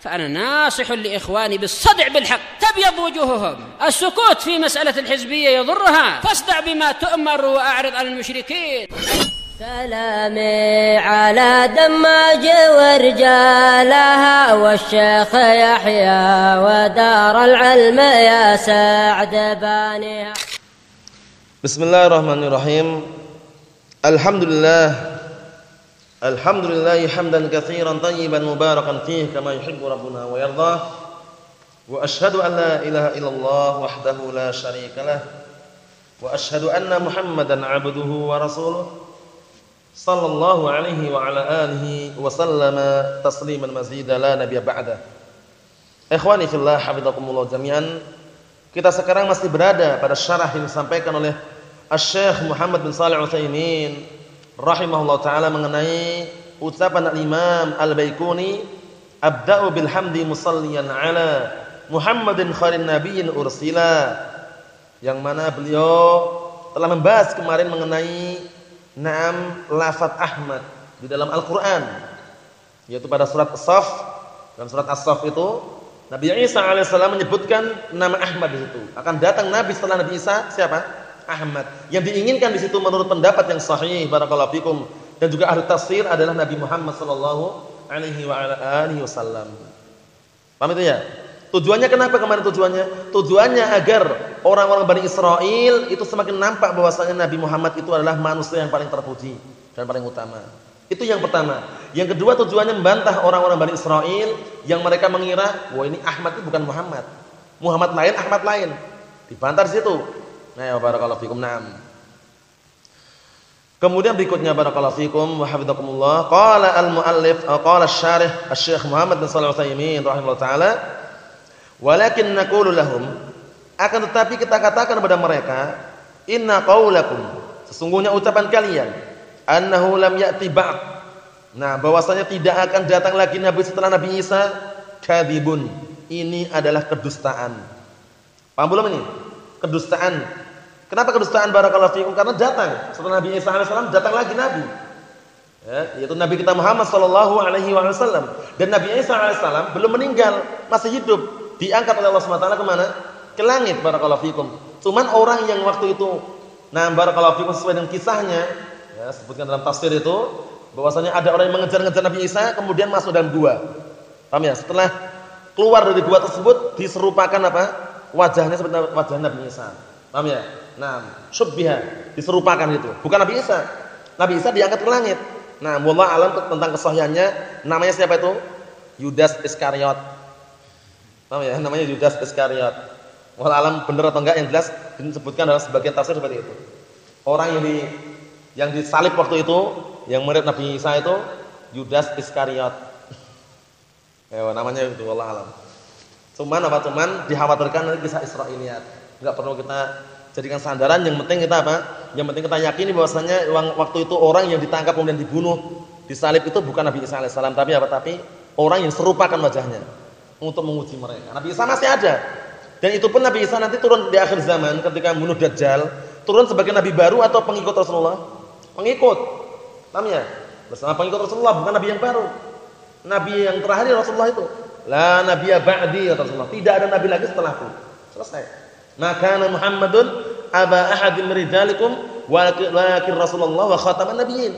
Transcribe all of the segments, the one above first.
فأنا ناصح لإخواني بالصدع بالحق تبيض وجوههم. السكوت في مسألة الحزبية يضرها، فاصدع بما تؤمر وأعرض عن المشركين. سلامي على دماج ورجالها والشيخ يحيى ودار العلم يا سعد بانيها. Bismillahirrahmanirrahim. Alhamdulillah hamdan katsiran tayyiban mubarakan fihi kama yuhibbu rabbuna wa yardah. Wa asyhadu an la ilaha illallah wahdahu la syarika lah. Wa asyhadu anna Muhammadan 'abduhu wa rasuluh. Sallallahu alaihi wa ala alihi wa sallama tasliman mazida la nabiyya ba'da. Ikhwani fillah hafizakumullah jami'an. Kita sekarang masih berada pada syarah yang disampaikan oleh Asy-Syaikh Muhammad bin Shalih Al-Utsaimin rahimahullah taala mengenai ucapan Al-Imam Al-Baiquni, abda'u bilhamdi musalliyan ala Muhammadin khairin nabiyyin ursila, yang mana beliau telah membahas kemarin mengenai lafaz Ahmad di dalam Al-Qur'an, yaitu pada surat As-Saff. Dalam surat As-Saff itu Nabi Isa alaihissalam menyebutkan nama Ahmad di situ. Akan datang nabi setelah Nabi Isa, siapa? Ahmad. Yang diinginkan di situ menurut pendapat yang sahih barakallahu fikum dan juga ahli tafsir adalah Nabi Muhammad sallallahu alaihi wa ala alihi wasallam. Paham itu ya? Tujuannya kenapa kemarin tujuannya? Tujuannya agar orang-orang Bani Israel itu semakin nampak bahwasanya Nabi Muhammad itu adalah manusia yang paling terpuji dan paling utama. Itu yang pertama. Yang kedua tujuannya membantah orang-orang Bani Israel yang mereka mengira, wah ini Ahmad itu bukan Muhammad. Muhammad lain, Ahmad lain. Dibantah di situ. Nah, ya barakallahu fikum. Naam. Kemudian berikutnya barakallahu fikum wa hafizakumullah, qala al-muallif qala asy-syarih Asy-Syaikh Muhammad bin Shalih Al-Utsaimin rahimahullah taala, walakin naqulu lahum, akan tetapi kita katakan kepada mereka, inna qaulakum, sesungguhnya ucapan kalian, annahu lam ya'ti ba'd, nah bahwasanya tidak akan datang lagi nabi setelah Nabi Isa, kadzibun, ini adalah kedustaan. Paham belum ini? Kedustaan. Kenapa kedustaan barakallahu fikum? Karena datang setelah Nabi Isa alaihissalam datang lagi nabi, ya, yaitu Nabi kita Muhammad sallallahu alaihi wasallam. Dan Nabi Isa alaihissalam belum meninggal, masih hidup, diangkat oleh Allah Subhanahu wa taala kemana? Ke langit barakallahu fikum. Cuman orang yang waktu itu, nah barakallahu fikum, sesuai dengan kisahnya, ya, sebutkan dalam tafsir itu bahwasanya ada orang yang mengejar-ngejar Nabi Isa kemudian masuk dalam gua. Paham ya? Setelah keluar dari gua tersebut diserupakan apa? Wajahnya seperti wajah Nabi Isa. Paham ya? Nah, syubbiha, diserupakan itu. Bukan Nabi Isa. Nabi Isa diangkat ke langit. Nah, wallahu alam tentang kesahihannya, namanya siapa itu? Yudas Iskariot. Paham ya? Namanya Yudas Iskariot. Wallahu alam benar atau enggak, yang jelas disebutkan dalam sebagian tafsir seperti itu. Orang yang disalib waktu itu, yang murid Nabi Isa itu Yudas Iskariot. Ya, namanya itu wallahu alam. Cuman dikhawatirkan nanti kisah Israiliyat. Enggak perlu kita jadikan sandaran, yang penting kita apa? Yang penting kita yakini bahwasanya waktu itu orang yang ditangkap kemudian dibunuh, disalib itu bukan Nabi Isa alaihissalam, tapi apa? Tapi orang yang serupakan wajahnya untuk menguji mereka. Nabi Isa masih ada. Dan itu pun Nabi Isa nanti turun di akhir zaman ketika membunuh Dajjal, turun sebagai nabi baru atau pengikut Rasulullah? Pengikut. Paham ya? Bersama pengikut Rasulullah, bukan nabi yang baru. Nabi yang terakhir Rasulullah itu. La nabiyya ba'di ya Rasulullah. Tidak ada nabi lagi setelahku. Selesai. Maka Muhammadun aba ahadin min rijalikum walakin Rasulullah wa khataman nabiyyin.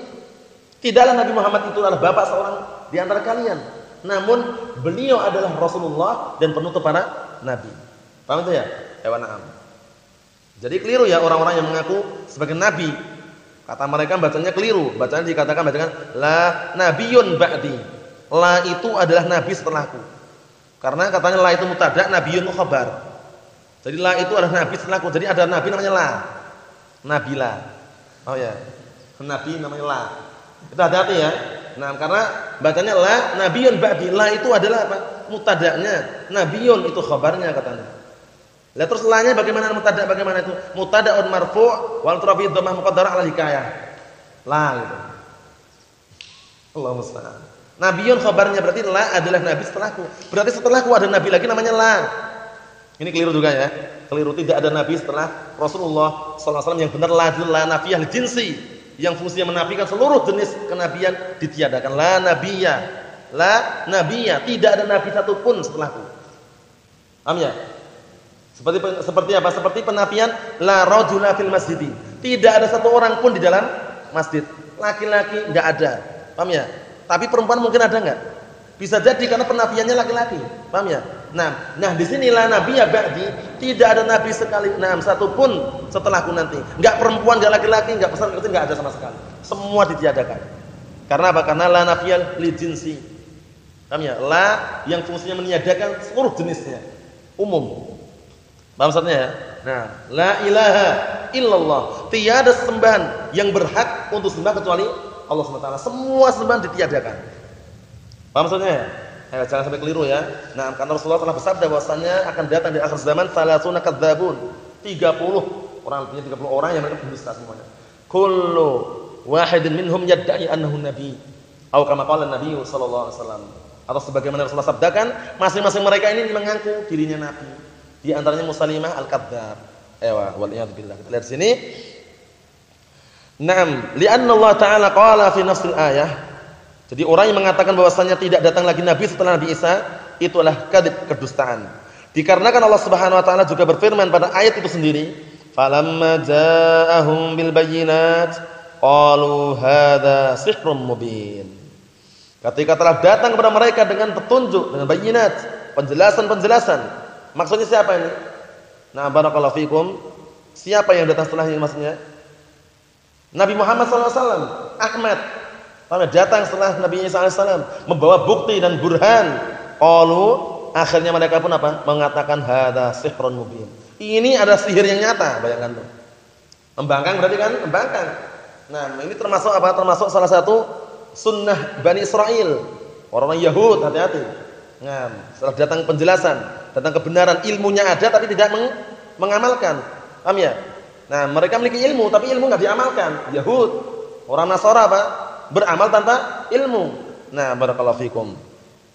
Tidaklah Nabi Muhammad itu adalah bapak seorang di antara kalian, namun beliau adalah Rasulullah dan penutup para nabi. Paham itu ya? Na'am. Jadi keliru ya orang-orang yang mengaku sebagai nabi. Kata mereka bacanya keliru. Bacanya dikatakan la nabiyyun ba'di. La itu adalah nabi setelahku. Karena katanya la itu mubtada', nabiyyun khabar. Jadi la itu adalah nabi setelahku. Jadi ada nabi namanya la. Nabila. Oh ya. Nabi namanya la. Itu hati-hati ya. Nah, karena bacanya la nabiyyun ba'di. La itu adalah apa? Mubtada'nya. Nabiyyun itu khabarnya katanya. Lah terus la-nya bagaimana mubtada'? Bagaimana itu? Mubtada'un marfu' wal rafi' dhammah muqaddarah 'ala hikayah. La gitu. Allahu musta'an. Nabiyyun khabarnya, berarti la adalah nabi setelahku. Berarti setelahku ada nabi lagi namanya la. Ini keliru juga ya. Keliru, tidak ada nabi setelah Rasulullah sallallahu alaihi wasallam. Yang benar la nafiyah jinsi, yang fungsinya menafikan seluruh jenis kenabian ditiadakan. La nabiyya, La nabiyya, tidak ada nabi satupun setelahku. Paham ya? Seperti apa? Seperti penafian la rajula fil masjid. Tidak ada satu orang pun di dalam masjid. Laki-laki enggak ada. Paham ya? Tapi perempuan mungkin ada enggak? Bisa jadi karena penafiannya laki-laki. Paham ya? Nah di sini la nabiyya ba'di, tidak ada nabi sekali. Satu pun setelahku nanti. Enggak perempuan, enggak laki-laki, enggak pesan kecil, enggak ada sama sekali. Semua ditiadakan. Karena apa? Karena la nafiyal li jinsi. Paham ya? La yang fungsinya meniadakan seluruh jenisnya. Umum. Paham maksudnya ya? Nah, la ilaha illallah. Tiada sembahan yang berhak untuk sembah kecuali Allah SWT. Semua sembahan ditiadakan. Paham maksudnya ya? Jangan sampai keliru ya. Nah, karena Rasulullah telah bersabda bahwasanya akan datang di akhir zaman salasuna kadzabun. 30 orang, artinya 30 orang yang mereka berdusta semuanya. Kullu wahidin minhum yadda'i annahu nabi. Atau kama qala Nabi sallallahu alaihi wasallam. Atau sebagaimana Rasulullah sabdakan, masing-masing mereka ini mengaku dirinya nabi. Di antaranya Musailimah al-Kadzdzab. Wal iyad billah. Kita lihat sini. Naam, li'anna Allah Ta'ala qala fi nafsil ayah. Jadi orang yang mengatakan bahwasanya tidak datang lagi nabi setelah Nabi Isa, itulah kadzib, kedustaan. Dikarenakan Allah Subhanahu wa taala juga berfirman pada ayat itu sendiri, falamma ja'ahum bil bayyinat qalu hadza sihrun mubin. Ketika telah datang kepada mereka dengan petunjuk, dengan bayyinat, penjelasan-penjelasan. Maksudnya siapa ini? Nah, barakallahu fikum. Siapa yang datang setelah ini maksudnya? Nabi Muhammad SAW, Ahmad. Datang setelah Nabi Isa AS membawa bukti dan burhan. Qalu, akhirnya mereka pun apa? Mengatakan hadza sihrun mubin. Ini ada sihir yang nyata, bayangkan tuh. Membangkang berarti kan? Membangkang. Nah, ini termasuk apa? Termasuk salah satu sunnah Bani Israel. Orang-orang Yahud, hati-hati. Nah, setelah datang penjelasan, datang kebenaran, ilmunya ada tapi tidak mengamalkan. Paham ya? Nah, mereka memiliki ilmu tapi ilmu enggak diamalkan. Yahud, orang Nasara apa? Beramal tanpa ilmu. Nah, barakallahu fikum.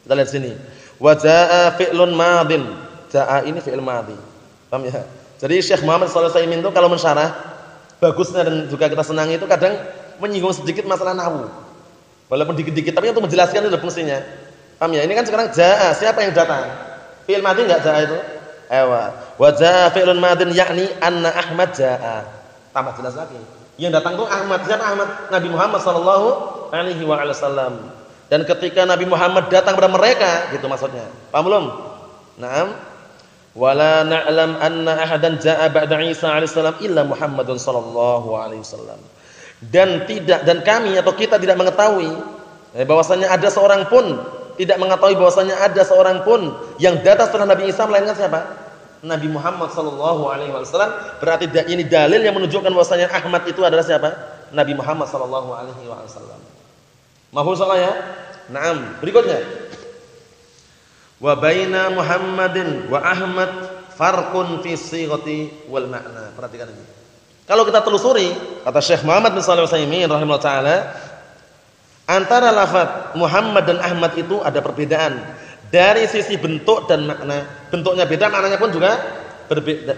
Kita lihat sini. Wa jaa fi'lun madin. Jaa ini fi'il madhi. Paham ya? Jadi Syekh Muhammad sallallahu alaihi wasallam itu kalau mensyarah, bagusnya dan juga kita senangi itu kadang menyinggung sedikit masalah nahwu. Walaupun dikit-dikit tapi untuk menjelaskan itu fungsinya. Paham ya? Ini kan sekarang jaa, siapa yang datang? Fi'il madhi enggak jaa itu? Wa jaa fi'lun madin yakni anna Ahmad jaa. Tambah jelas lagi. Yang datang itu Ahmad. Siapa Ahmad? Nabi Muhammad sallallahu alaihi wasallam. Dan ketika Nabi Muhammad datang kepada mereka, gitu maksudnya. Paham belum? Naam. Wala na'lam anna ahadan jaa ba'da Isa alaihi salam illa Muhammadun sallallahu alaihi wasallam. Dan kami atau kita tidak mengetahui bahwasanya ada seorang pun, tidak mengetahui bahwasanya ada seorang pun yang datang setelah Nabi Isa melainkan siapa? Nabi Muhammad sallallahu alaihi wasallam. Berarti ini dalil yang menunjukkan bahwasanya Ahmad itu adalah siapa? Nabi Muhammad sallallahu alaihi wasallam. Mahfuz salah ya? Naam. Berikutnya. Wa baina Muhammadin wa Ahmad farqun fi sighati wal ma'na. Perhatikan ini. Kalau kita telusuri, kata Syekh Muhammad bin Shalih Al-Utsaimin rahimahullah taala, antara lafaz Muhammad dan Ahmad itu ada perbedaan. Dari sisi bentuk dan makna. Bentuknya beda, maknanya pun juga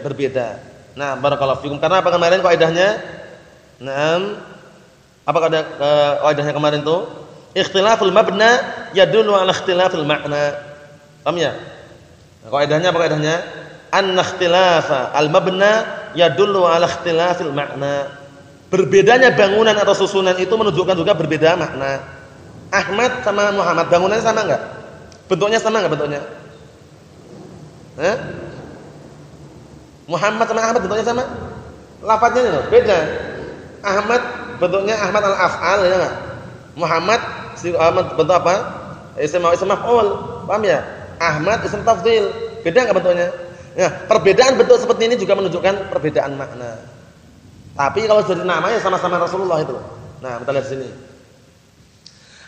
berbeda. Nah, barakallahu fikum. Karena apa kemarin kaidahnya? Naam. Apa kaidahnya kemarin itu? Ikhtilaful mabna yadullu ala ikhtilafil makna. Paham ya? Kaidahnya apa kaidahnya? Anna ikhtilafa al-mabna yadullu ala ikhtilafil makna. Berbedanya bangunan atau susunan itu menunjukkan juga berbeda makna. Ahmad sama Muhammad bangunannya sama enggak? Bentuknya sama enggak bentuknya? Muhammad sama Ahmad bentuknya sama? Lafadznya loh, beda. Ahmad bentuknya Ahmad al-af'al ya enggak? Muhammad bentuk apa? Ism maf'ul. Paham ya? Ahmad ism tafdhil. Beda enggak bentuknya? Ya, perbedaan bentuk seperti ini juga menunjukkan perbedaan makna. Tapi kalau dari namanya sama-sama Rasulullah itu. Nah, kita lihat sini.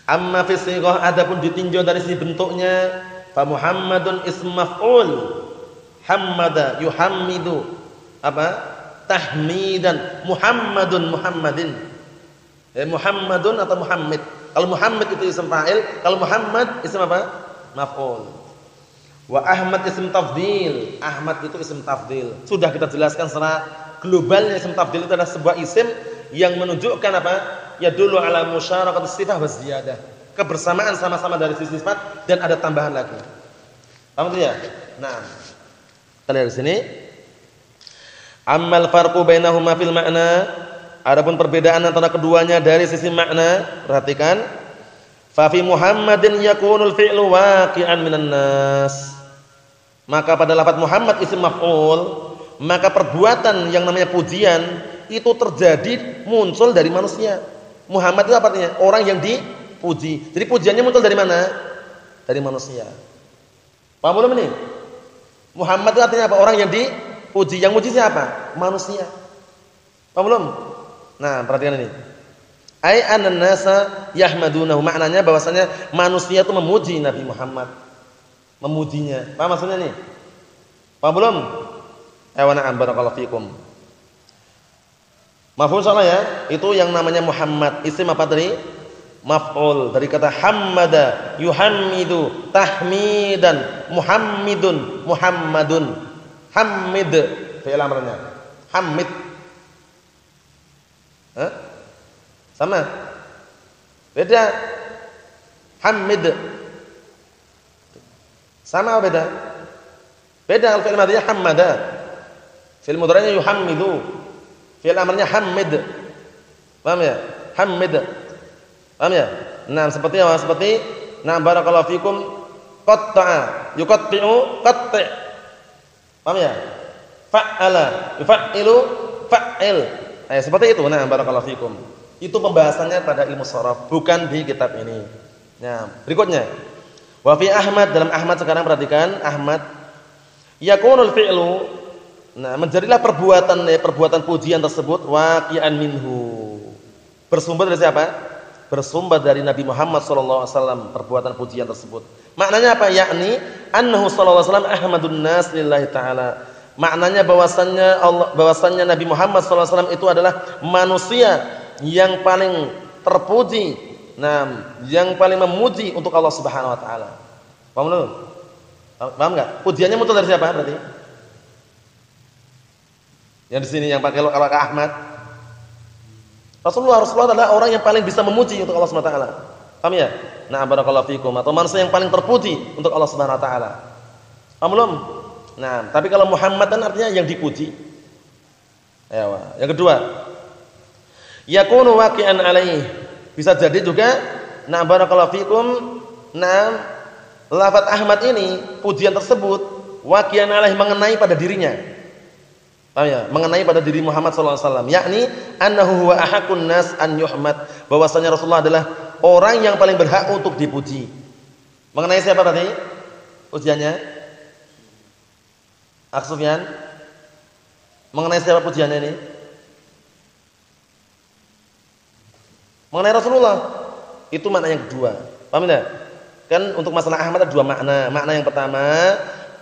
Amma fi sighah, adapun ditinjau dari sisi bentuknya, fa Muhammadun ism maf'ul. Hammada yuhammidu apa? Tahmidan. Muhammadun Muhammadin. Muhammadun atau Muhammad. Kalau Muhammad itu isim fa'il, kalau Muhammad isim apa? Maf'ul. Wa Ahmad isim tafdhil. Ahmad itu isim tafdhil. Sudah kita jelaskan secara globalnya isim tafdhil itu adalah sebuah isim yang menunjukkan apa? Yadullu ala musyarakati sifah wa ziyadah. kebersamaan sama-sama dari sisi sifat dan ada tambahan lagi. Paham ya? Nah, kita lihat di sini. Ammal farqu bainahuma fil ma'na, adapun perbedaan antara keduanya dari sisi makna, perhatikan. Fa fi Muhammadin yakunul fi'lu waqi'an minan nas. Maka pada lafaz Muhammad isim maf'ul, maka perbuatan yang namanya pujian itu terjadi muncul dari manusia. Muhammad itu apa artinya? Orang yang dipuji. Jadi pujiannya muncul dari mana? Dari manusia. Paham belum ini? Muhammad itu artinya apa? Orang yang dipuji. Yang muji siapa? Manusia. Paham belum? Nah, perhatikan ini. Ai anan nasa yahmadunahu. Maknanya bahwasanya manusia itu memuji Nabi Muhammad. Memujinya. Paham maksudnya nih? Paham belum? Na'am barakallahu fikum. Maf'ul salah ya? Itu yang namanya Muhammad. Isim apa tadi? Maf'ul. Dari kata hammada, yuhammidu, tahmidan, muhammidun, muhammadun. Hammid fi'il amrnya. Hammid. Hah? Sama? Beda. Hammid. Sama atau beda? Beda. Kalau fi'il madhinya hammada. Fi'il mudhari'nya yuhammidu. Fi'il amrnya hammid. Paham ya? Hammid. Paham ya? Nah, seperti apa? Seperti na barakallahu fikum qatta'a, yuqatti'u, qatti'. Paham ya? Fa'ala, yuf'ilu, fa'il. Seperti itu. Nah, barakallahu fikum. Itu pembahasannya pada ilmu sharaf, bukan di kitab ini. Nah, berikutnya. Wa fi Ahmad, dalam Ahmad sekarang perhatikan, Ahmad yakunul fi'lu, nah menjadilah perbuatan pujian tersebut waqi'an minhu. Bersumber dari siapa? Bersumber dari Nabi Muhammad sallallahu alaihi wasallam, perbuatan pujian tersebut. Maknanya apa? Yakni annahu sallallahu alaihi wasallam ahmadun nas lillahi taala. Maknanya bahwasannya Nabi Muhammad sallallahu alaihi wasallam itu adalah manusia yang paling terpuji, nah, yang paling memuji untuk Allah Subhanahu wa taala. Paham belum? Paham enggak? Pujiannya muncul dari siapa berarti? Yang di sini yang pakai kalau ke Ahmad. Rasulullah adalah orang yang paling bisa memuji untuk Allah Subhanahu wa taala. Paham ya? Nah, barakallahu fikum, atau manusia yang paling terpuji untuk Allah Subhanahu wa taala. Paham belum? Nah, tapi kalau Muhammad kan artinya yang dipuji. Yang kedua, yakunu waqi'an alaih. Bisa jadi juga na barakallahu fikum, na lafaz Ahmad ini pujian tersebut waqi'an alaih mengenai pada dirinya. Paham ya? Mengenai pada diri Muhammad sallallahu alaihi wasallam, yakni annahu huwa ahaqqun nas an yuhmad, bahwasanya Rasulullah adalah orang yang paling berhak untuk dipuji. Mengenai siapa berarti? Pujiannya Akh Sufyan. Mengenai siapa pujiannya ini? Mengenai Rasulullah. Itu makna yang kedua. Paham tidak? Kan untuk masalah Ahmad ada dua makna. Makna yang pertama,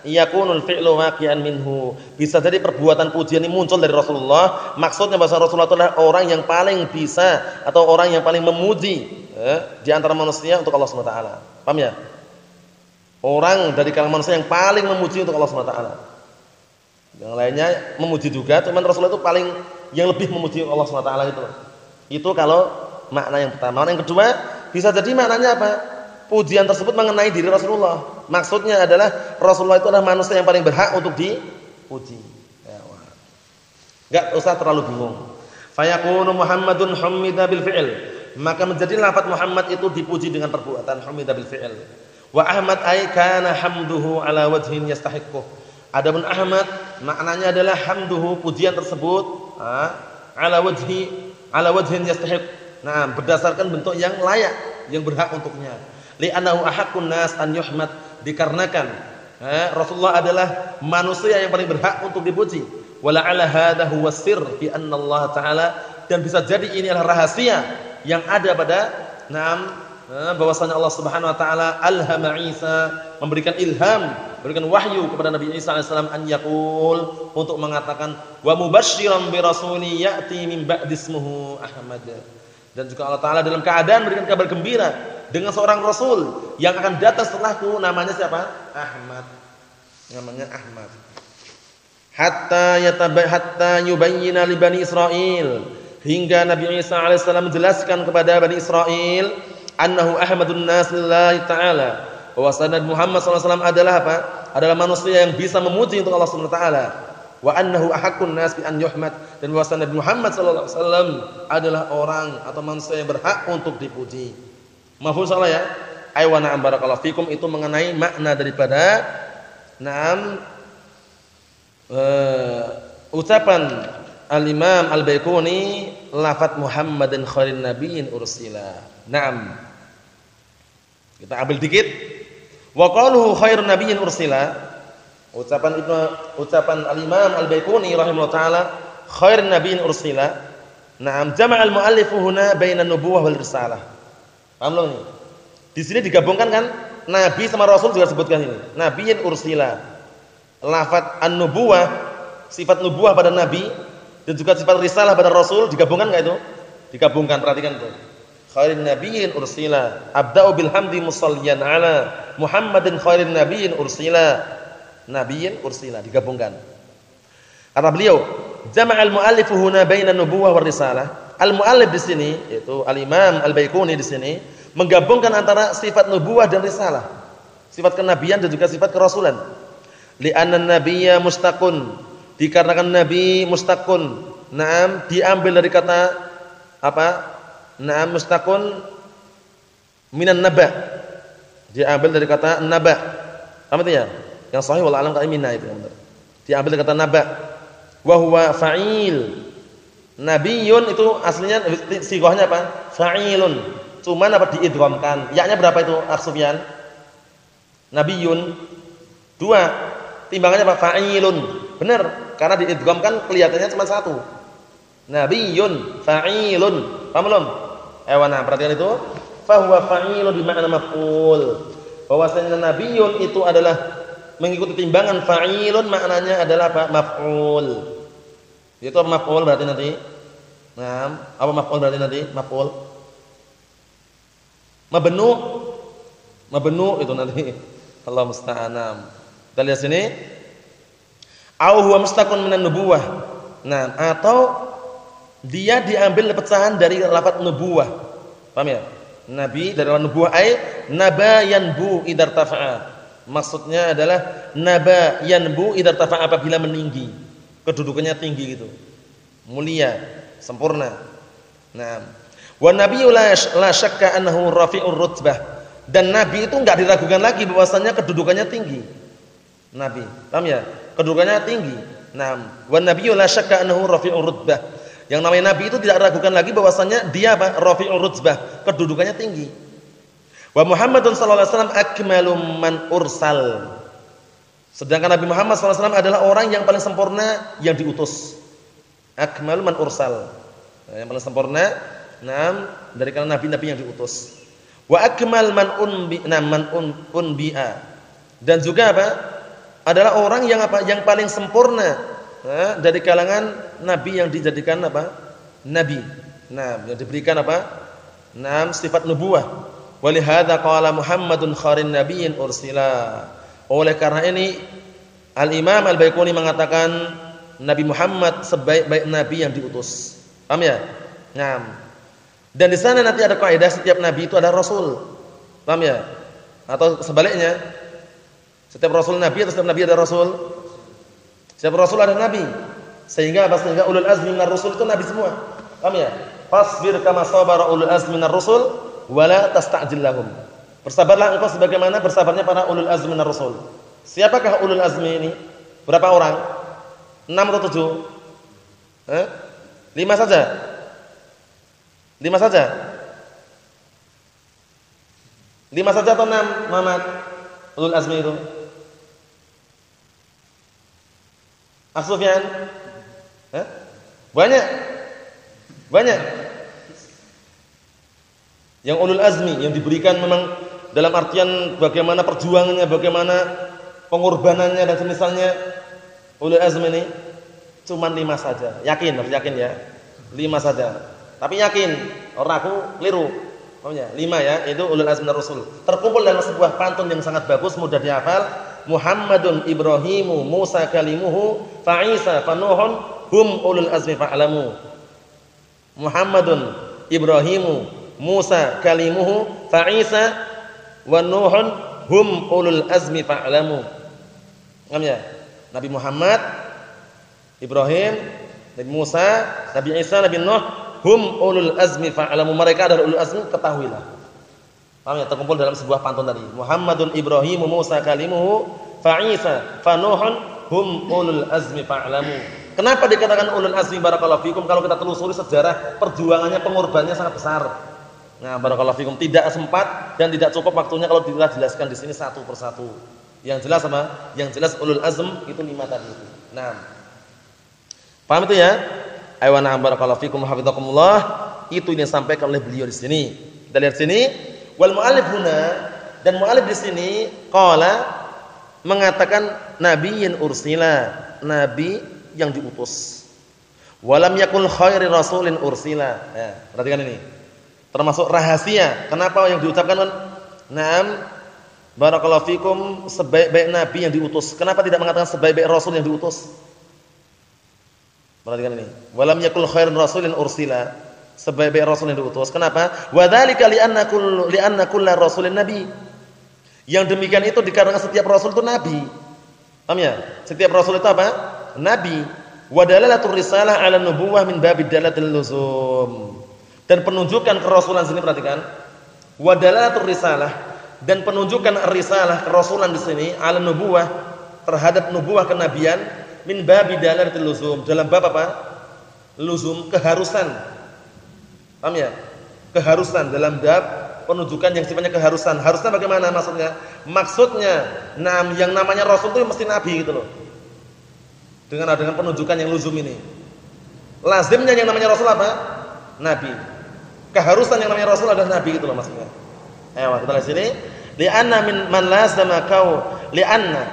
yakunul fi'lu waqi'an minhu. Bisa jadi perbuatan pujian ini muncul dari Rasulullah. Maksudnya bahwa Rasulullah itu adalah orang yang paling bisa atau orang yang paling memuji di antara manusia untuk Allah Subhanahu wa taala. Paham ya? Orang dari kalangan manusia yang paling memuji untuk Allah Subhanahu wa taala. Yang lainnya memuji juga, cuman Rasulullah itu paling yang lebih memuji Allah Subhanahu wa taala gitu. Itu kalau makna yang pertama. Makna yang kedua, bisa jadi maknanya apa? Pujian tersebut mengenai diri Rasulullah. Maksudnya adalah Rasulullah itu adalah manusia yang paling berhak untuk dipuji. Enggak usah terlalu bingung. Fayakunu Muhammadun humida bil fi'il. Maka menjadi lafaz Muhammad itu dipuji dengan perbuatan, humida bil fi'il. Wa Ahmad ay kana hamduhu ala wajhin yastahiqquh. Adapun Ahmad maknanya adalah hamduhu, pujian tersebut ala wajhin yastahiq. Nah, berdasarkan bentuk yang layak, yang berhak untuknya. Li'annahu ahaqqun nas an yuhmad, dikarenakan Rasulullah adalah manusia yang paling berhak untuk dipuji. Wala'ala hadha huwa sirr fi anna Allah taala, dan bisa jadi ini adalah rahasia yang ada pada bahwasanya Allah Subhanahu wa taala alhama Isa, memberikan ilham, berikan wahyu kepada Nabi Isa alaihissalam an yaqul, untuk mengatakan wa mubasysyiran bi rasuli ya'ti min ba'di ismuhu Ahmad. Dan juga Allah taala dalam keadaan berikan kabar gembira dengan seorang rasul yang akan datang setelahku, namanya siapa? Ahmad. Namanya Ahmad. Hatta yubayyina li Bani Israil, hingga Nabi Isa alaihissalam menjelaskan kepada Bani Israil annahu ahmadun nas lillahi ta'ala, bahwasanya Muhammad SAW adalah apa? Adalah manusia yang bisa memuji untuk Allah Subhanahu wa taala. Wa annahu ahaqqun nas bi an yuhmad, dan bahwasanya Muhammad SAW adalah orang atau manusia yang berhak untuk dipuji. Mafhum salah ya? Wa na'am barakallahu fikum, itu mengenai makna daripada ucapan Al-Imam Al-Baiquni lafaz Muhammadin khairin nabiyyin ursila. Naam. Kita ambil dikit. Wa qaluhu khairun nabiyyin ursila. Ucapan Al-Imam Al-Baiquni rahimahullah taala khairun nabiyyin ursila. Naam, jama'al mu'allif huna bainan nubuwah wal risalah. Paham belum nih? Di sini digabungkan kan nabi sama rasul juga disebutkan ini. Nabiyyin ursila. Lafaz an-nubuwah, sifat nubuwah pada nabi, dan juga sifat risalah pada rasul digabungkan enggak itu? Digabungkan, perhatikan tuh. Khairin nabiyyin ursila. Abda'u bil hamdi musalliyan ala Muhammadin khairin nabiyyin ursila. Nabiyyin ursila digabungkan. Kata beliau, jama'al mu'allif huna bainan nubuwah war risalah. Al-mu'allif di sini yaitu Al-Imam Al-Baiquni di sini menggabungkan antara sifat nubuwah dan risalah. Sifat kenabian dan juga sifat kerasulan. Li'anna an-nabiyya mustaqun, dikarenakan nabi mustaqun. Naam, diambil dari kata apa? Naam, mustaqun minan naba. Diambil dari kata naba. Paham itu ya? Yang sahih wal alam kali minna itu yang benar. Diambil dari kata naba. Wa huwa fa'il. Nabiyun itu aslinya sighahnya apa? Fa'ilun. Cuman apa diidghamkan. Ya-nya berapa itu, Sufyan? Nabiyun 2. Timbangannya apa? Fa'ilun. Benar, karena diidghamkan kelihatannya cuma 1. Nabiyun fa'ilun. Paham belum? Nah, perhatikan itu. Fa huwa fa'ilun bi ma'na maf'ul. Bahwasanya nabiyun itu adalah mengikuti timbangan fa'ilun, maknanya adalah apa? Maf'ul. Itu apa maf'ul berarti nanti? Nah, apa maf'ul berarti nanti? Maf'ul. Mabnu itu nanti. Allah musta'an. Kita lihat sini. Au huwa mustaqun minan nubuwah. Nah, atau dia diambil pecahan dari lafaz nubuwah. Paham ya? Nabi dari lafaz nubuwah ai nabayanbu idar tafa'a. Maksudnya adalah naba yanbu idza tafa'a, apabila meninggi, kedudukannya tinggi gitu, mulia, sempurna. Nah, wa nabiyyu la syakka annahu rafi'ur rutbah, dan nabi itu enggak diragukan lagi bahwasanya kedudukannya tinggi. Nabi, paham ya? Kedudukannya tinggi. Nah, wa nabiyyu la syakka annahu rafi'ur rutbah. Yang namanya nabi itu tidak diragukan lagi bahwasanya dia apa? Rafi'ur rutbah, kedudukannya tinggi. Wa Muhammadun sallallahu alaihi wasallam akmalum man ursal. Sedangkan Nabi Muhammad sallallahu alaihi wasallam adalah orang yang paling sempurna yang diutus. Akmalum man ursal. Yang paling sempurna dari kalangan nabi-nabi yang diutus. Wa akmal man unbi'a. Dan juga apa? Adalah orang yang apa? Yang paling sempurna dari kalangan nabi yang dijadikan apa? Nabi. Nah, yang diberikan apa? Sifat nubuwah. Walihada qala Muhammadun khairin nabiyyin ursila. Oleh karena ini Al-Imam Al-Baiquni mengatakan Nabi Muhammad sebaik-baik nabi yang diutus. Paham ya? Nah. Dan di sana nanti ada kaidah, setiap nabi itu ada rasul. Paham ya? Atau sebaliknya, setiap rasul nabi atau setiap nabi ada rasul? Setiap rasul ada nabi. Sehingga ulul azmi minar rusul itu nabi semua. Paham ya? Fasbir kama sabara ulul azmi minar rusul wala tasta'jil lahum. Bersabarlah engkau sebagaimana bersabarnya para ulul azmi minar rasul. Siapakah ulul azmi ini? Berapa orang? 6 atau 7? 5 saja. 5 saja. 5 saja atau 6, Muhammad? Ulul azmi itu. Sufyan? Banyak. Yang ulul azmi yang diberikan memang dalam artian bagaimana perjuangannya, bagaimana pengorbanannya dan semisalnya. Ulul azmi ini cuma 5 saja. Yakin, harus yakin ya. 5 saja. Tapi yakin, orang aku keliru. Paham ya? 5 ya, itu ulul azmi minar rasul. Terkumpul dalam sebuah pantun yang sangat bagus, mudah dihafal. Muhammadun Ibrahimu Musa kalimuhu fa Isa fa Nuhun hum ulul azmi fa'lamu. Muhammadun Ibrahimu Musa kalimuhu fa Isa wa Nuhun hum ulul azmi fa'lamu. Paham ya? Nabi Muhammad, Ibrahim, Nabi Musa, Nabi Isa, Nabi Nuh hum ulul azmi fa'lamu. Mereka adalah ulul azmi, ketahuilah. Paham ya? Terkumpul dalam sebuah pantun tadi. Muhammadun Ibrahimu Musa kalimuhu fa Isa fa Nuhun hum ulul azmi fa'lamu. Kenapa dikatakan ulul azmi barakallahu fikum? Kalau kita telusuri sejarah perjuangannya, pengorbanannya sangat besar. Nah, barakallahu fikum, tidak sempat dan tidak cukup waktunya kalau kita jelaskan di sini satu persatu. Yang jelas apa? Yang jelas ulul azm itu 5 tadi itu. Nah. Paham itu ya? Ayo na'am barakallahu fikum hafizakumullah. Itu yang disampaikan oleh beliau di sini. Kita lihat sini, wal mu'allif huna, dan mu'allif di sini qala mengatakan nabiyyin ursila, nabi yang diutus. Walam yakul khairi rasulin ursila. Ya, perhatikan ini. Termasuk rahasia. Kenapa yang diucapkan kan? Naam barakallahu fikum, sebaik-baik nabi yang diutus. Kenapa tidak mengatakan sebaik-baik rasul yang diutus? Perhatikan ini. Walam yakul khairin rasulin ursila. Sebaik-baik rasul yang diutus. Kenapa? Wa dzalika li'anna kullu rasulin nabi. Yang demikian itu dikarenakan setiap rasul itu nabi. Paham ya? Setiap rasul itu apa? Nabi. Wa dalalatur risalah 'ala nubuwah min babid dalatil luzum. Dan penunjukan kerasulan sini perhatikan. Wa dalalatur risalah, dan penunjukan risalah kerasulan di sini 'ala nubuwah, terhadap nubuwah kenabian min babid dalatil luzum, dalam bab apa? Luzum, keharusan. Paham ya? Keharusan dalam bab penunjukan yang sifatnya keharusan. Harusnya bagaimana maksudnya? Maksudnya, yang namanya rasul itu mesti nabi gitu loh. Dengan penunjukan yang luzum ini. Lazimnya yang namanya rasul apa? Nabi. Keharusan yang namanya rasul adalah nabi gitu loh maksudnya. Ayo kita lihat sini. Li'anna min man lazama kau li'anna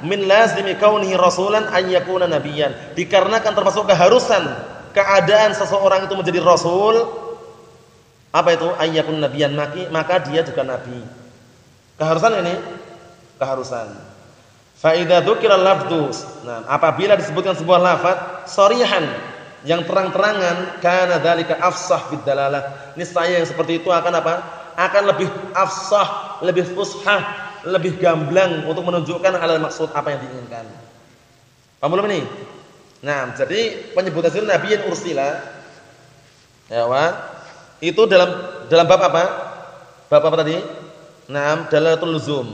min lazimi kaunihi rasulan an yakuna nabiyyan. Dikarenakan termasuk keharusan keadaan seseorang itu menjadi rasul, apa itu? An yakun nabiyyan, maka dia juga nabi. Keharusan ini, keharusan. Fa idza dzukira lafdzu, apabila disebutkan sebuah lafaz sharihan, yang terang-terangan, kana dzalika afsah bid dalalah. Niscaya yang seperti itu akan apa? Akan lebih afsah, lebih fushah, lebih gamblang untuk menunjukkan alal maksud apa yang diinginkan. Paham belum ini? Nah, jadi penyebutan sini nabiyyin ursila, ya itu dalam bab apa? Bab apa tadi? Naam, dalalatul luzum.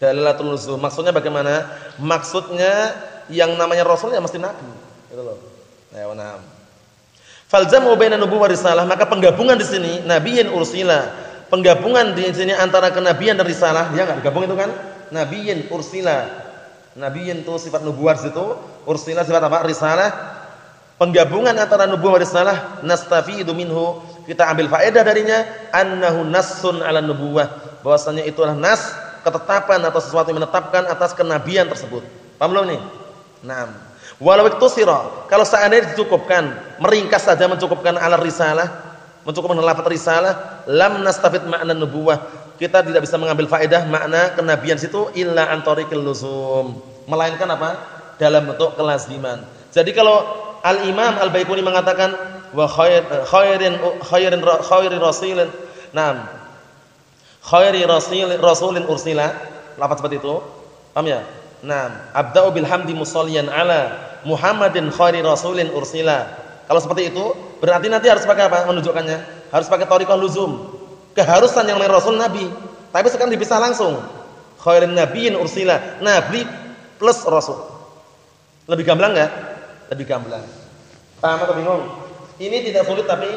Dalalatul luzum. Maksudnya bagaimana? Maksudnya yang namanya rasul ya mesti nabi. Gitu loh. Ya, naam. Falzamu baina nubuwwah risalah, maka penggabungan di sini nabiyyin ursila. Penggabungan di sini antara kenabian dan risalah, ya enggak digabung itu kan? Nabiyyin ursila. Nabiyyin itu sifat nubuwah situ, ursila sifat apa? Risalah. Penggabungan antara nubuwah dan risalah, nastafidu minhu, kita ambil faedah darinya, annahu nassun 'ala nubuwah, bahwasanya itulah nas, ketetapan atau sesuatu yang menetapkan atas kenabian tersebut. Paham belum nih? Naam. Walau iktusira, kalau seandainya dicukupkan, meringkas saja mencukupkan 'ala risalah, mencukupkan lafaz risalah, lam nastafid makna nubuwah. Kita tidak bisa mengambil faedah makna kenabian situ illa an tariqil luzum, melainkan apa? Dalam bentuk kelaziman. Jadi kalau Al-Imam Al-Baiquni mengatakan wa khairin rasulin, naam, khairi rasulin ursila, lafaz seperti itu. Paham ya? Naam, abda'u bil hamdi musalliyan ala Muhammadin khairi rasulin ursila. Kalau seperti itu, berarti nanti harus pakai apa menunjukkannya? Harus pakai thariqah luzum. Keharusan yang namanya rasul nabi. Tapi sekarang dipisah langsung. Khairin nabiyyin ursila, nabi plus rasul. Lebih gamblang enggak? Lebih gamblang. Paham atau bingung? Ini tidak sulit tapi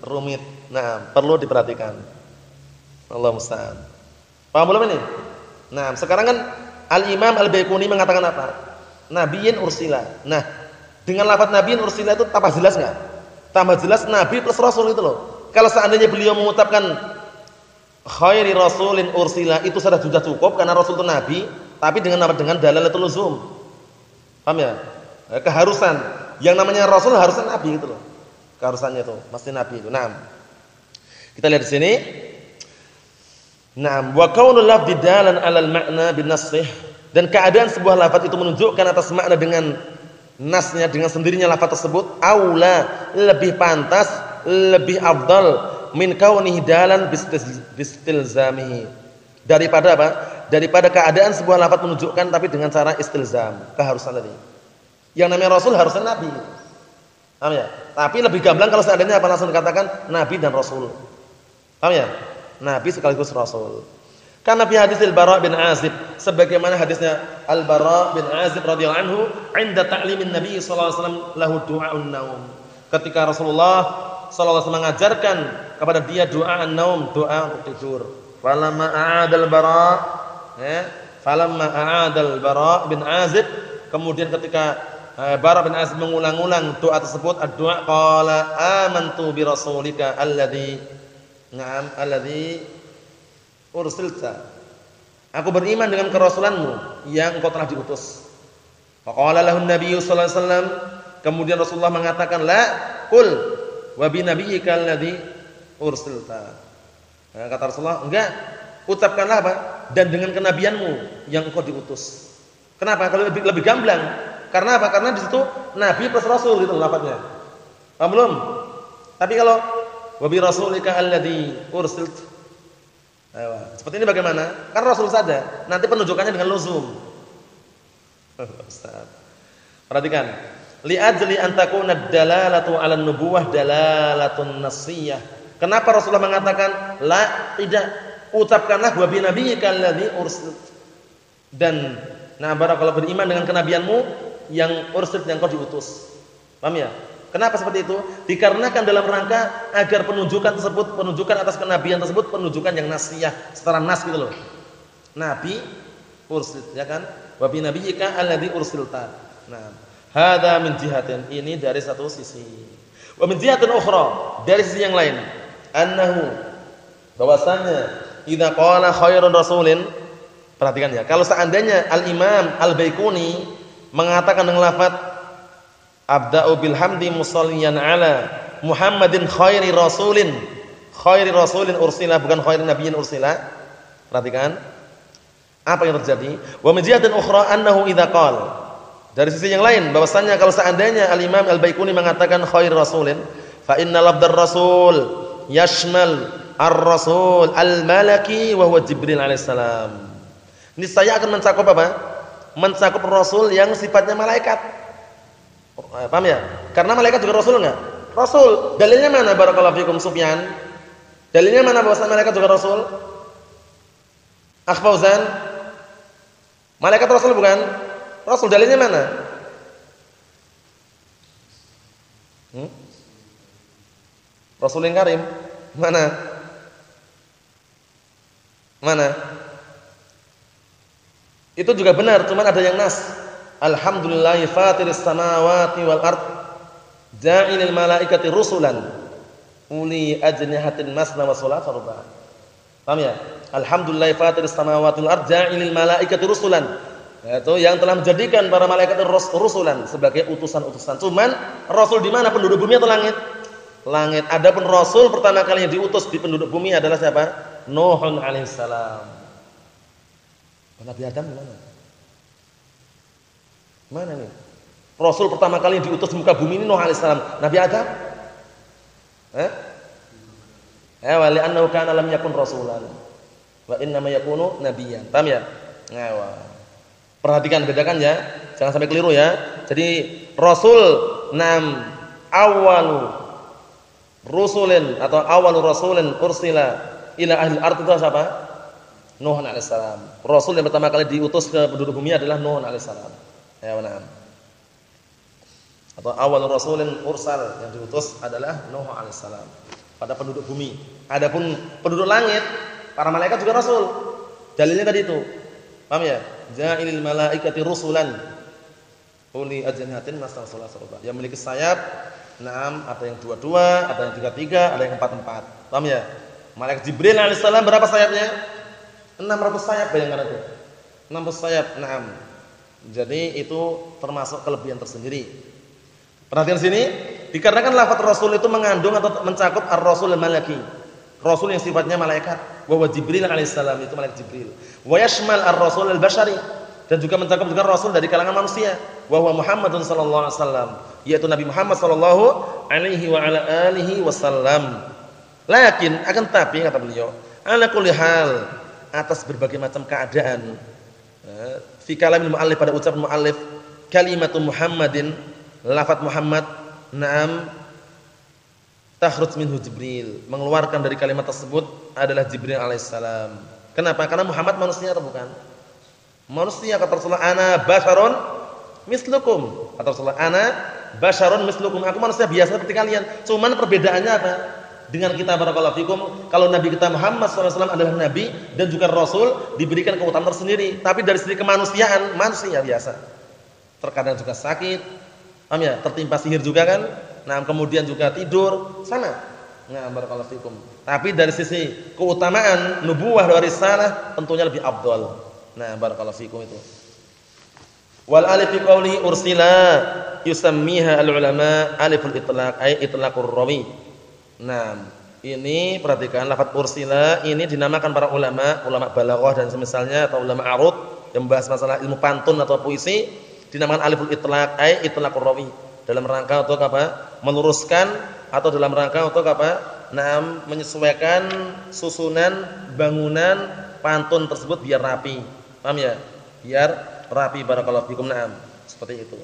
rumit. Nah, perlu diperhatikan. Allah musta'an. Paham belum ini? Nah, sekarang kan Al-Imam Al-Baiquni mengatakan apa? Nabiyyin ursila. Nah, dengan lafaz nabiyyin ursila itu tambah jelas enggak? Tambah jelas nabi plus rasul itu loh. Kalau seandainya beliau mengucapkan khairi rasulin ursila, itu sudah cukup karena rasul itu nabi, tapi dengan dalalatul luzum. Paham ya? Keharusan. Yang namanya rasul harusnya nabi gitu loh. Keharusannya itu pasti nabi itu. Naam. Kita lihat di sini. Naam, wa kaunul lafzi dalan 'alal ma'na bin nasih, dan keadaan sebuah lafaz itu menunjukkan atas makna dengan nasnya, dengan sendirinya lafaz tersebut, aula, lebih pantas lebih afdal min kaunihi dalan bistilzamihi. Daripada apa? Daripada keadaan sebuah lafaz menunjukkan tapi dengan cara istilzam, keharusan tadi. Yang namanya rasul harusnya nabi. Paham ya? Tapi lebih gamblang kalau seandainya apa langsung dikatakan nabi dan rasul. Paham ya? Nabi sekaligus rasul. Karena fi hadisil Bara bin Azib, sebagaimana hadisnya Al-Bara bin Azib radhiyallahu anhu, "Inda ta'limin Nabi sallallahu alaihi wasallam lahu du'aun naum." Ketika Rasulullah sallallahu alaihi wasallam mengajarkan kepada dia doa an-naum, doa untuk tidur. Falamma a'adal Bara, falamma a'adal Bara bin Azib, kemudian ketika Bara bin Azib mengulang-ulang doa tersebut, ad-du'a qala amantu bi rasulika alladzi ursilta. Aku beriman dengan kerasulanmu yang engkau telah diutus. Faqala lahu an-nabiy sallallahu alaihi wasallam, kemudian Rasulullah mengatakan, la qul wa bi nabiyyika alladzi ursilta. Kata Rasulullah, enggak, ucapkanlah apa? Dan dengan kenabianmu yang engkau diutus. Kenapa? Kalau lebih gamblang. Karena apa? Karena di situ nabi plus rasul gitu lafaznya. Paham belum? Tapi kalau wa bi rasulika alladzi ursilta, seperti ini bagaimana? Kan Rasul saja. Nanti penunjukannya dengan luzum. Ustaz. Perhatikan. Li ajli an takuna dalalatu 'ala an-nubuwah dalalatun nassiyah. Kenapa Rasulullah mengatakan la, tidak, ucapkanlah wa bi nabiyyika alladzi ursil. Dan barakallahu beriman dengan kenabianmu yang ursil, yang kau diutus. Paham ya? Kenapa seperti itu? Dikarenakan dalam rangka agar penunjukan tersebut, penunjukan atas kenabian tersebut, penunjukan yang nasiyah, secara nas gitu loh. Nabi ursil, ya kan? Wa bi nabiyyika alladzi ursilta. Nah, hadza min jihatin, ini dari satu sisi. Wa min jihatin ukhra, dari sisi yang lain, annahu, bahwasanya idza qala khairun rasulin, perhatikan ya, kalau seandainya Al-Imam Al-Baiquni mengatakan dengan lafaz abda'u bilhamdi musalliyan ala Muhammadin khairi rasulin ursila, bukan khairi nabiyyin ursila. Perhatikan apa yang terjadi. Wa min jihatin ukhra annahu idza qala, dari sisi yang lain bahwasanya kalau seandainya Al-Imam Al-Baiquni mengatakan khairi rasulin, fa inna lafdar rasul yashmal ar-rasul al-malaki wa huwa Jibril alaihissalam. Ini saya akan mencakup apa? Mencakup rasul yang sifatnya malaikat. Paham ya? Karena malaikat juga rasul enggak? Rasul. Dalilnya mana barakallahu fikum Sufyan? Dalilnya mana bahwasanya malaikat juga rasul? Fauzan. Malaikat rasul bukan? Rasul, dalilnya mana? Rasulun Karim. Mana? Mana? Itu juga benar, cuman ada yang nas. Alhamdulillahi fatiris samawati wal ard ja'ilil malaikati rusulan uli ajnihatin masna wa thulatha wa ruba'. Paham ya? Alhamdulillahi fatiris samawati wal ard ja'ilil malaikati rusulan, yaitu yang telah menjadikan para malaikat rusulan sebagai utusan-utusan. Cuman rasul di mana? Penduduk bumi atau langit? Langit. Adapun rasul pertama kali yang diutus di penduduk bumi adalah siapa? Nuhun alaihissalam. Nabi Adam mana? Mana nih? Rasul pertama kali yang diutus di muka bumi ini Nuh alaihissalam. Nabi Adam? Wa li'annahu kana lam yakun rasulan wa innama yakunu nabiyyan. Paham ya? Perhatikan, bedakan ya. Jangan sampai keliru ya. Jadi rasul awalu rusulin atau awalu rasulin ursila ila ahli ardh itu siapa? Nuh alaihissalam. Rasul yang pertama kali diutus ke penduduk bumi adalah Nuh alaihissalam. Ya benar. Atau awal rasulin ursal, yang diutus adalah Nuh alaihissalam pada penduduk bumi. Adapun penduduk langit, para malaikat juga rasul. Dalilnya tadi itu. Paham ya? Ja'ilil malaikati rusulan uli ajnihatin masna wa thulatha wa ruba'. Yang memiliki sayap 6, ada yang 22, ada yang 33, ada yang 44. Paham ya? Malaikat Jibril alaihissalam berapa sayapnya? 600 sayap, bayangkan itu. 600 sayap, 6. Jadi itu termasuk kelebihan tersendiri. Perhatian sini, dikarenakan lafaz rasul itu mengandung atau mencakup ar-rasul al-malaki, rasul yang sifatnya malaikat, wa Jibril alaihissalam, itu malaikat Jibril. Wa yashmal ar-rasul al-bashari, dan juga mencakup juga rasul dari kalangan manusia, wa huwa Muhammadun sallallahu alaihi wasallam, yaitu Nabi Muhammad sallallahu alaihi wa ala alihi wasallam. Lakin akan tapi kata beliau, ala kulli hal, atas berbagai macam keadaan, fi kalamil muallif, pada ucapan muallif, kalimatu Muhammadin, lafaz Muhammad, na'am, takhruj minhu Jibril, mengeluarkan dari kalimat tersebut adalah Jibril alaihissalam. Kenapa? Karena Muhammad manusia atau bukan? Manusia. Kata Rasulullah, ana basyarun mislukum. Kata Rasulullah, ana basyarun mislukum, aku manusia biasa seperti kalian. Cuman perbedaannya apa? Dengan kita, barakallahu fikum, kalau Nabi kita Muhammad SAW adalah Nabi dan juga Rasul, diberikan keutamaan tersendiri. Tapi dari segi kemanusiaan, manusia biasa. Terkadang juga sakit, paham ya? Tertimpa sihir juga kan? Nah, kemudian juga tidur, sama. Nah, barakallahu fikum. Tapi dari sisi keutamaan nubuwah dan risalah tentunya lebih afdal. Nah, barakallahu fikum itu. Wal alif fi qawlihi ursila yusammiha al-ulama aliful itlaq, ay itlaqur rawi. Nah, ini perhatikan lafaz ursila ini dinamakan para ulama balaghah dan semisalnya atau ulama arud yang membahas masalah ilmu pantun atau puisi, dinamakan aliful itlaq, ay itlaqur rawi, dalam rangka untuk apa? Meluruskan atau dalam rangka untuk apa? Nah, menyesuaikan susunan bangunan pantun tersebut biar rapi. Paham ya? Biar rapi, barakallahu fikum. Naam, seperti itu.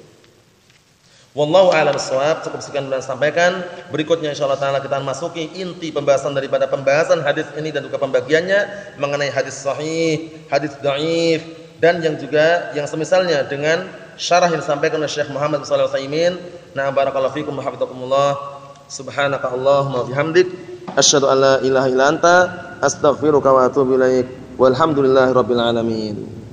Wallahu a'lam bissawab. Cukup sekian yang sampaikan. Berikutnya insyaallah taala kita akan masuki inti pembahasan daripada pembahasan hadis ini dan juga pembagiannya mengenai hadis sahih, hadis dhaif, dan yang juga yang semisalnya dengan syarah yang disampaikan oleh Syekh Muhammad shallallahu alaihi wasallam. Nah, barakallahu fikum wa hafizakumullah. Subhanaka Allahumma wa bihamdik asyhadu an la ilaha illa anta astaghfiruka wa atubu ilaik. Walhamdulillahirabbil alamin.